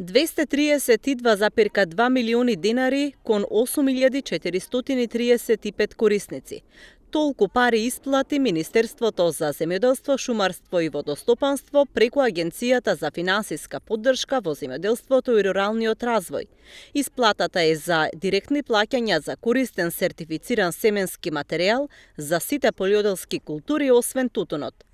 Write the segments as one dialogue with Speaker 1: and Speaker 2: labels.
Speaker 1: 232,2 милиони денари кон 8.435 корисници. Толку пари исплати Министерството за земјоделство, шумарство и водостопанство преку Агенцијата за финансиска поддршка во земјоделството и руралниот развој. Исплатата е за директни плаќања за користен сертифициран семенски материјал за сите полјоделски култури освен тутунот.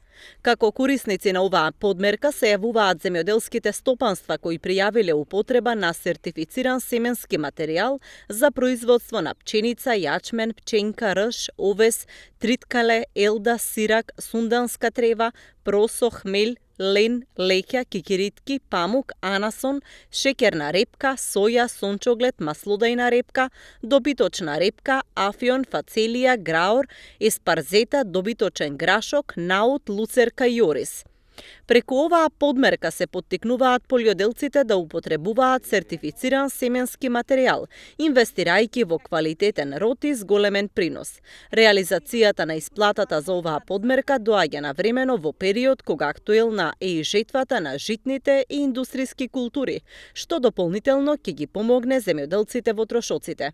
Speaker 1: Како корисници на оваа подмерка се јавуваат земјоделските стопанства кои пријавиле употреба на сертифициран семенски материјал за производство на пченица, јачмен, пченка, рж, овес, триткале, елда, сирак, сунданска трева, просо, хмел, лен, леќа, кикиритки, памук, анасон, шеќерна репка, соја, сончоглед, маслодајна репка, добиточна репка, афион, фацелија, граор, еспарзета, добиточен грашок, наут, луцерка и орис. Преку оваа подмерка се поттикнуваат полјоделците да употребуваат сертифициран семенски материјал, инвестирајќи во квалитетен роти с големен принос. Реализацијата на исплатата за оваа подмерка доаѓа навремено во период кога актуелна е и жетвата на житните и индустријски култури, што дополнително ќе ги помогне земјоделците во трошоците.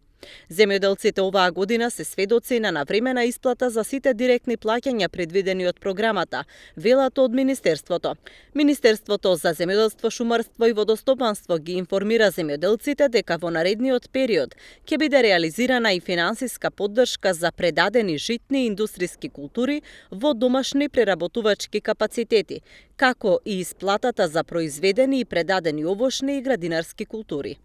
Speaker 1: Земјоделците оваа година се сведоци на навремена исплата за сите директни плаќања предвидени од програмата, велат од Министерството. Министерството за земјоделство, шумарство и водостопанство ги информира земјоделците дека во наредниот период ќе биде реализирана и финансиска поддршка за предадени житни и индустријски култури во домашни преработувачки капацитети, како и исплатата за произведени и предадени овошни и градинарски култури.